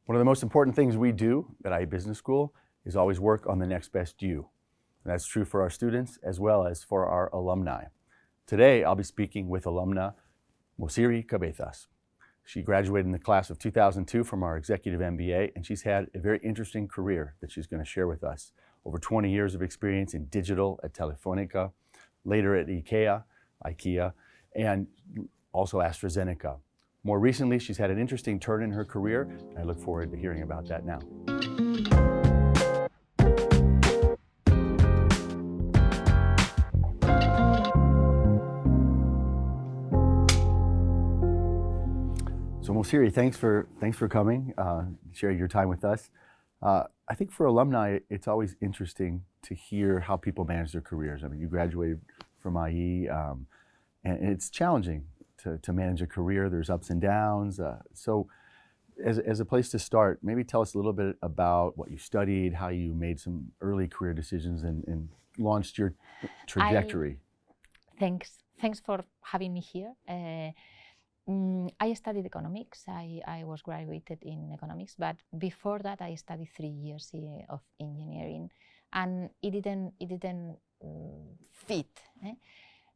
One of the most important things we do at IE Business School is always work on the next best you. And that's true for our students as well as for our alumni. Today, I'll be speaking with alumna Mosiri Cabezas. She graduated in the class of 2002 from our executive MBA, and she's had a very interesting career that she's going to share with us. Over 20 years of experience in digital at Telefonica, later at IKEA, and also AstraZeneca. More recently, she's had an interesting turn in her career, and I look forward to hearing about that now. So Mosiri, thanks for coming, sharing your time with us. I think for alumni, it's always interesting to hear how people manage their careers. I mean, you graduated from IE, and it's challenging to manage a career. There's ups and downs. So as a place to start, maybe tell us a little bit about what you studied, how you made some early career decisions and launched your trajectory. Thanks for having me here. I studied economics. I was graduated in economics, but before that I studied 3 years of engineering, and it didn't fit.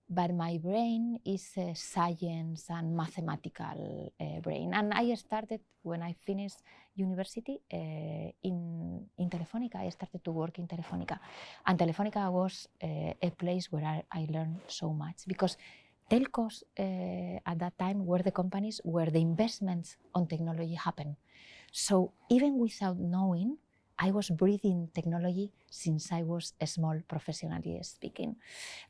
But my brain is a science and mathematical brain, and I started when I finished university in Telefonica. I started to work in Telefonica, and Telefonica was a place where I learned so much, because telcos at that time were the companies where the investments on technology happened. So even without knowing, I was breathing technology since I was a small, professionally speaking.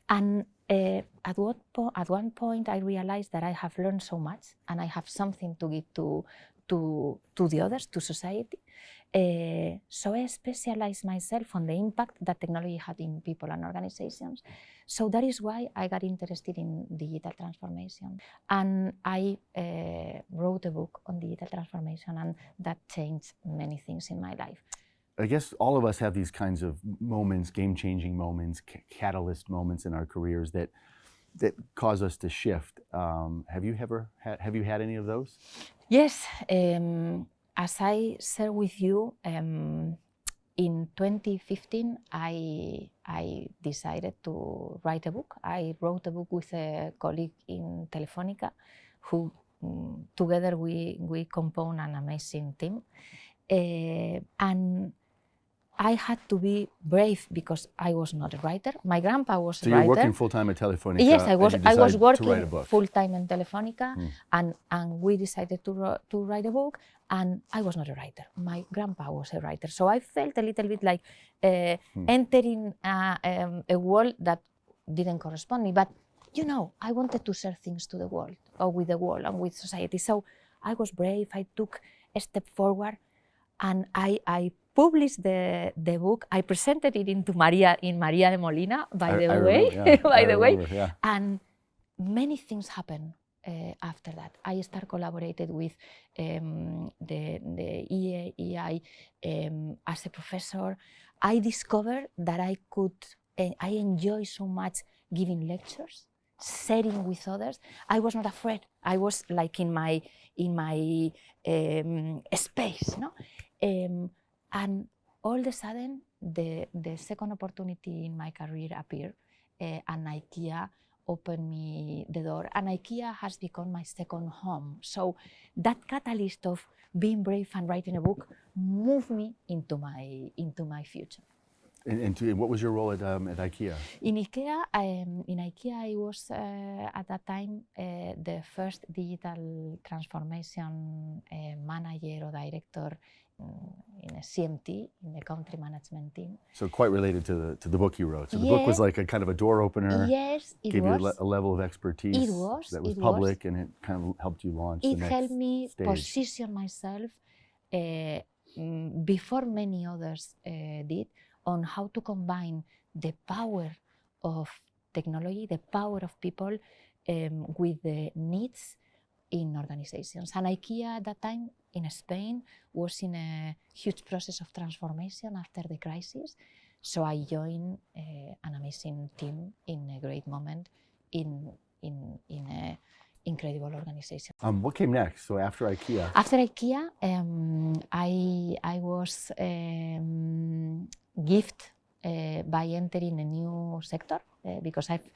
And at one point, I realized that I have learned so much and I have something to give to the others, to society. So I specialized myself on the impact that technology had in people and organizations. So that is why I got interested in digital transformation. And I wrote a book on digital transformation, and that changed many things in my life. I guess all of us have these kinds of moments, game-changing moments, catalyst moments in our careers that cause us to shift. Have you had any of those? Yes. As I shared with you, in 2015, I decided to write a book. I wrote a book with a colleague in Telefonica, who together we composed an amazing team. And I had to be brave because I was not a writer. My grandpa was a writer. So you're working full-time at Telefonica? Yes, I was working to full-time in Telefonica, and we decided to write a book, and I was not a writer. My grandpa was a writer. So I felt a little bit like entering a world that didn't correspond me. But, you know, I wanted to share things to the world, or with the world and with society. So I was brave. I took a step forward, and I published the book. I presented it in Maria de Molina, by the way. And many things happened after that. I started collaborated with the EEI as a professor. I discovered that I enjoy so much giving lectures, sharing with others. I was not afraid. I was like in my space, no? And all of a sudden, the second opportunity in my career appeared, and IKEA opened me the door, and IKEA has become my second home. So that catalyst of being brave and writing a book moved me into my future. And what was your role at IKEA? In IKEA, I was at that time the first digital transformation manager or director in a CMT, in the country management team. So quite related to the book you wrote. So the book was like a kind of a door opener. Yes, it gave was. you a level of expertise that was public, and it kind of helped you launch the next stage. It helped me position myself before many others did, on how to combine the power of technology, the power of people, with the needs in organizations. And IKEA at that time in Spain was in a huge process of transformation after the crisis. So I joined an amazing team in a great moment in incredible organization. What came next? So after IKEA? After IKEA, I was gifted by entering a new sector because I've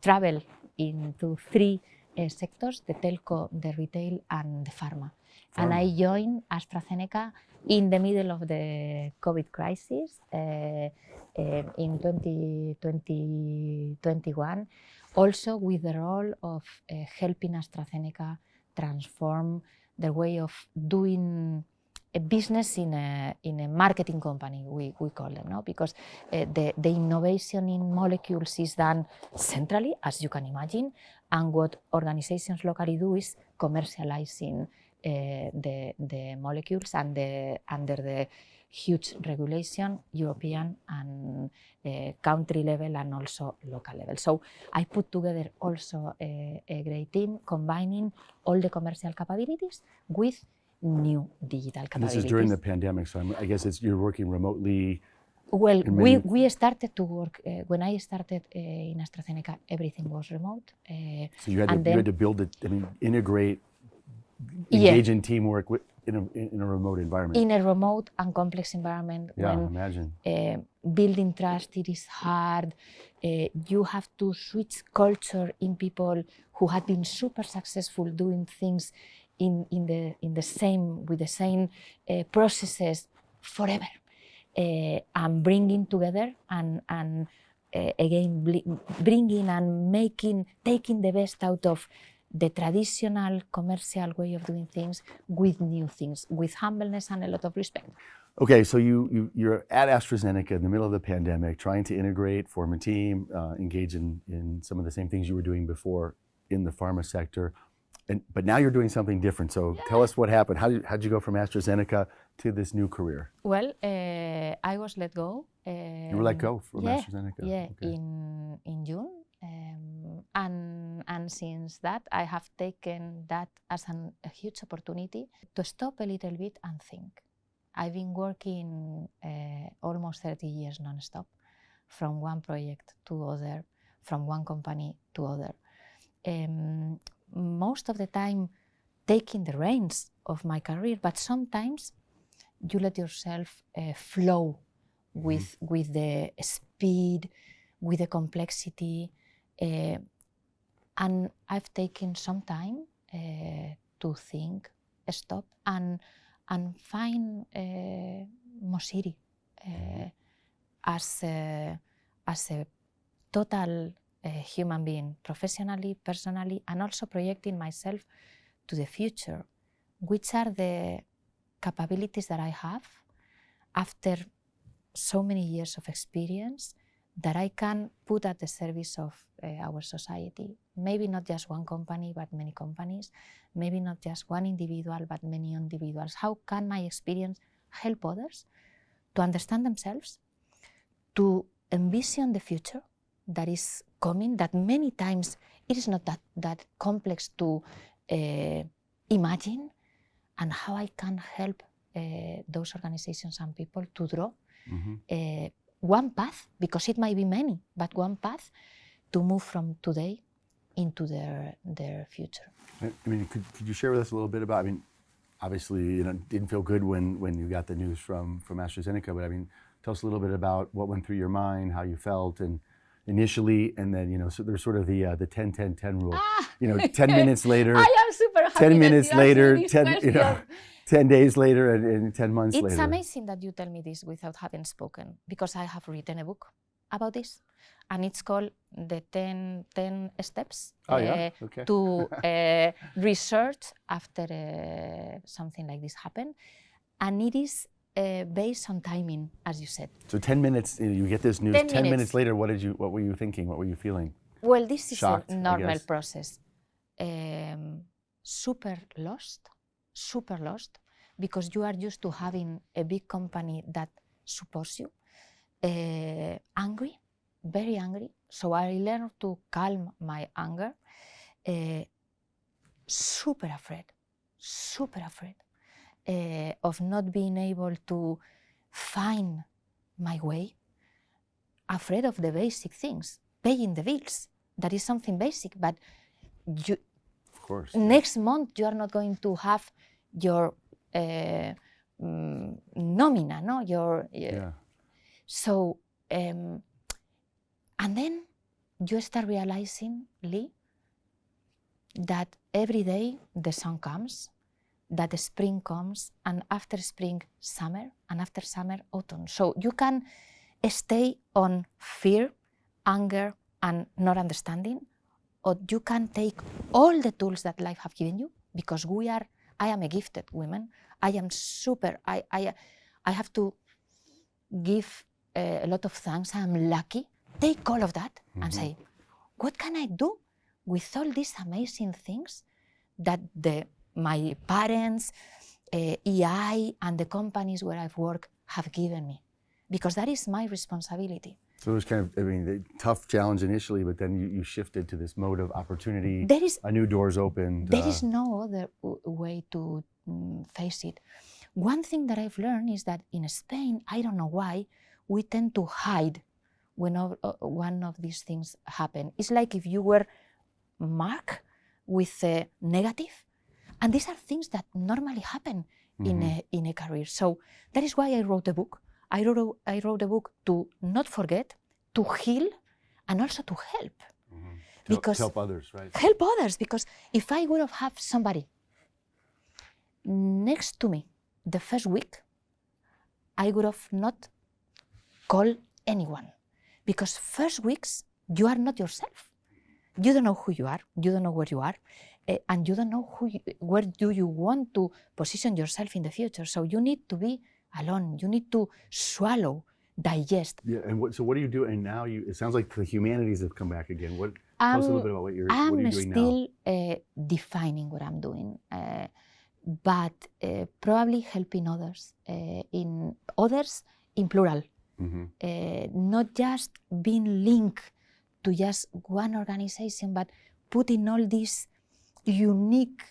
traveled into three sectors: the telco, the retail, and the pharma. And I joined AstraZeneca in the middle of the COVID crisis in 2021, also with the role of helping AstraZeneca transform the way of doing a business in a marketing company, we call them, no? Because the innovation in molecules is done centrally, as you can imagine, and what organizations locally do is commercializing the molecules and under the huge regulation, European and country level and also local level. So I put together also a great team combining all the commercial capabilities with new digital capabilities. And this is during the pandemic, so I guess you're working remotely. Well, we started to work, when I started in AstraZeneca, everything was remote. So you had to build it, integrate, engage in teamwork in a remote environment. In a remote and complex environment. Yeah, when, imagine. Building trust, it is hard. You have to switch culture in people who had been super successful doing things with the same processes forever. And bringing together and again bringing and taking the best out of the traditional commercial way of doing things with new things, with humbleness and a lot of respect. Okay, so you're at AstraZeneca in the middle of the pandemic, trying to integrate, form a team, engage in some of the same things you were doing before in the pharma sector. But now you're doing something different. So tell us what happened. How'd you go from AstraZeneca to this new career? Well, I was let go. You were let go from AstraZeneca? Yeah, okay. in June. And since that, I have taken that as a huge opportunity to stop a little bit and think. I've been working almost 30 years non-stop, from one project to other, from one company to other. Most of the time taking the reins of my career, but sometimes you let yourself flow with the speed, with the complexity, and I've taken some time to think, stop, and find Mosiri as a total human being, professionally, personally, and also projecting myself to the future, which are the capabilities that I have after so many years of experience that I can put at the service of our society. Maybe not just one company, but many companies. Maybe not just one individual, but many individuals. How can my experience help others to understand themselves, to envision the future that is coming, that many times it is not that complex to imagine, and how I can help those organizations and people to draw one path, because it might be many, but one path to move from today into their future. I mean, could you share with us a little bit about, I mean, obviously, it didn't feel good when you got the news from AstraZeneca, but I mean, tell us a little bit about what went through your mind, how you felt, and initially, and then, so there's sort of the 10-10-10 rule. 10 minutes later, I am super happy 10 minutes later, 10 days later, and 10 months later. It's amazing that you tell me this without having spoken, because I have written a book about this, and it's called the 10 steps to research after something like this happened, and it is based on timing, as you said. So 10 minutes, you get this news. 10 minutes later, what were you thinking? What were you feeling? Well, this is Shocked, a normal process. Super lost, because you are used to having a big company that supports you. Angry, very angry. So I learned to calm my anger. Super afraid of not being able to find my way. Afraid of the basic things, paying the bills. That is something basic, but Of course. Next month, you are not going to have your nomina, no? So, and then you start realizing, Lee, that every day the sun comes, that the spring comes, and after spring, summer, and after summer, autumn. So you can stay on fear, anger, and not understanding, or you can take all the tools that life have given you, because I am a gifted woman. I am super, I have to give a lot of thanks. I am lucky. Take all of that and say, what can I do with all these amazing things that my parents, EI, and the companies where I've worked have given me? Because that is my responsibility. So it was kind of, a tough challenge initially, but then you shifted to this mode of opportunity. A new doors opened. There is no other way to face it. One thing that I've learned is that in Spain, I don't know why, we tend to hide when one of these things happen. It's like if you were marked with a negative, and these are things that normally happen in a career. So that is why I wrote a book. I wrote a book to not forget, to heal, and also to help. Because help others, right? Help others, because if I would have had somebody next to me the first week, I would have not called anyone. Because first weeks, you are not yourself. You don't know who you are, you don't know where you are, and you don't know where do you want to position yourself in the future. So you need to be alone. You need to swallow, digest. Yeah, and so what are you doing now? It sounds like the humanities have come back again. Tell us a little bit about what you're doing now. I'm still defining what I'm doing, but probably helping others, in plural. Not just being linked to just one organization, but putting all these unique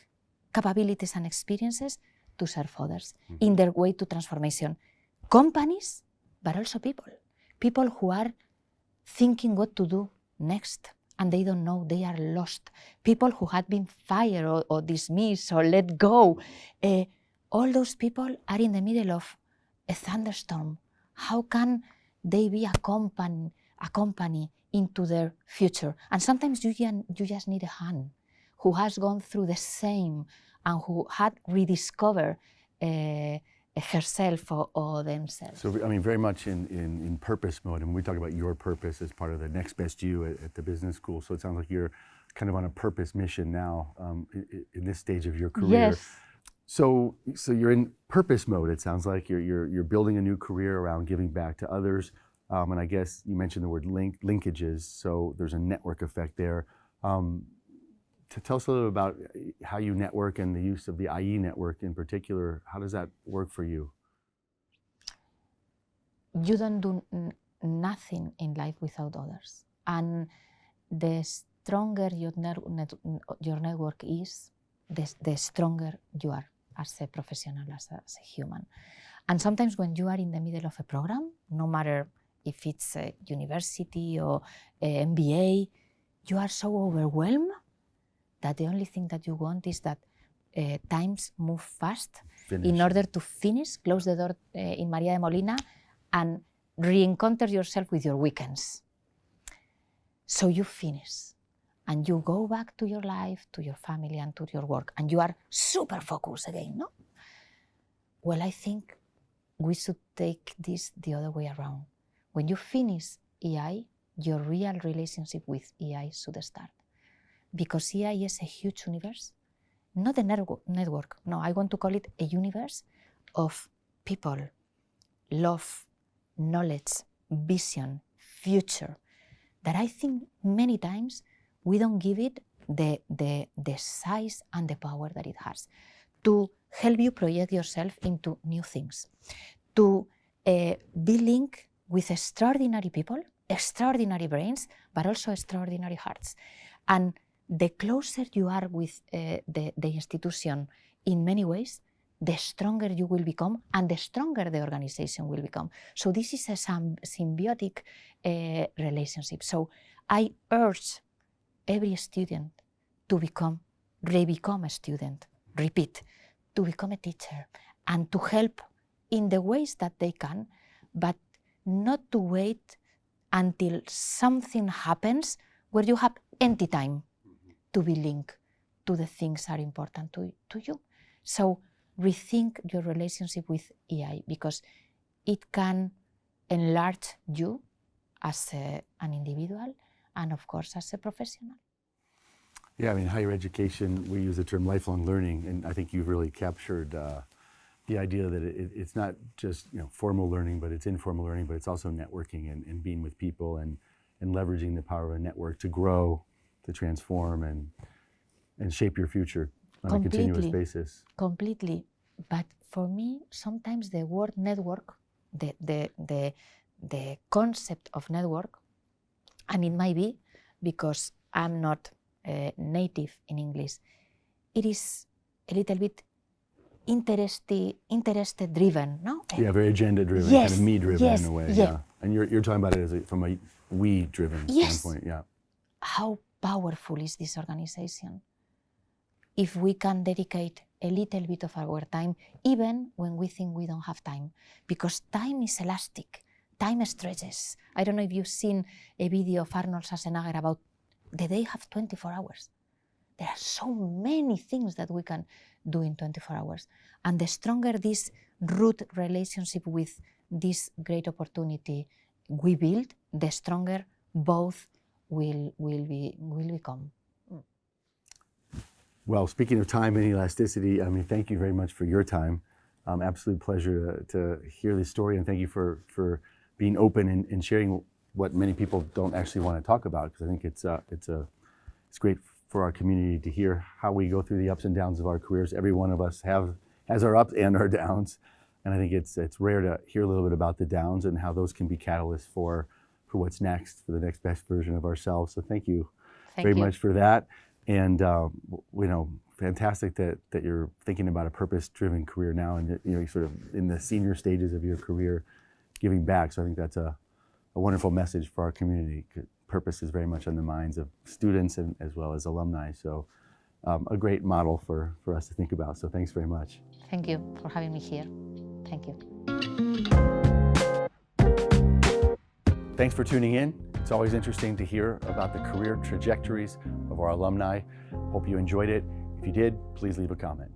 capabilities and experiences to serve others in their way to transformation. Companies, but also people. People who are thinking what to do next, and they don't know, they are lost. People who had been fired or dismissed or let go. All those people are in the middle of a thunderstorm. How can they be a company into their future? And sometimes you just need a hand who has gone through the same and who had rediscovered herself or themselves. So, very much in purpose mode, and we talk about your purpose as part of the Next Best You at the business school. So it sounds like you're kind of on a purpose mission now in this stage of your career. Yes. So you're in purpose mode. It sounds like you're building a new career around giving back to others, and I guess you mentioned the word linkages. So there's a network effect there. To tell us a little about how you network and the use of the IE network in particular. How does that work for you? You don't do nothing in life without others, and the stronger your network is, the stronger you are as a professional, as a human. And sometimes when you are in the middle of a program, no matter if it's a university or an MBA, you are so overwhelmed that the only thing that you want is that times move fast in order to finish, close the door in Maria de Molina, and re-encounter yourself with your weekends. So you finish, and you go back to your life, to your family, and to your work, and you are super focused again, no? Well, I think we should take this the other way around. When you finish EI, your real relationship with EI should start. Because EI is a huge universe, not a network. No, I want to call it a universe of people, love, knowledge, vision, future, that I think many times we don't give it the size and the power that it has to help you project yourself into new things, to be linked with extraordinary people, extraordinary brains, but also extraordinary hearts. And the closer you are with the institution in many ways, the stronger you will become and the stronger the organization will become. So this is a symbiotic relationship. So I urge every student to become re-become a student, repeat, to become a teacher, and to help in the ways that they can, but not to wait until something happens where you have empty time to be linked to the things that are important to you. So rethink your relationship with EI, because it can enlarge you as an individual and of course as a professional. Yeah, I mean, higher education, we use the term lifelong learning, and I think you've really captured the idea that it's not just formal learning, but it's informal learning, but it's also networking and being with people and leveraging the power of a network to grow, to transform, and shape your future on a continuous basis. Completely. But for me, sometimes the word network, the concept of network, and it might be because I'm not native in English, it is a little bit interested driven, no? Yeah, very agenda driven, yes, kind of me driven yes, in a way. Yeah. Yeah. And you're talking about it from a we driven standpoint. Yeah. How powerful is this organization if we can dedicate a little bit of our time, even when we think we don't have time, because time is elastic, time stretches. I don't know if you've seen a video of Arnold Schwarzenegger about the day have 24 hours. There are so many things that we can do in 24 hours. And the stronger this root relationship with this great opportunity we build, the stronger both will become. Well, speaking of time and elasticity, I mean, thank you very much for your time. Absolute pleasure to hear this story, and thank you for being open and sharing what many people don't actually want to talk about, because I think it's great for our community to hear how we go through the ups and downs of our careers. Every one of us has our ups and our downs, and I think it's rare to hear a little bit about the downs and how those can be catalysts for what's next, for the next best version of ourselves. So thank you very much for that. And fantastic that you're thinking about a purpose-driven career now, and you're sort of in the senior stages of your career, giving back. So I think that's a wonderful message for our community. Purpose is very much on the minds of students and as well as alumni. So a great model for us to think about. So thanks very much. Thank you for having me here. Thank you. Thanks for tuning in. It's always interesting to hear about the career trajectories of our alumni. Hope you enjoyed it. If you did, please leave a comment.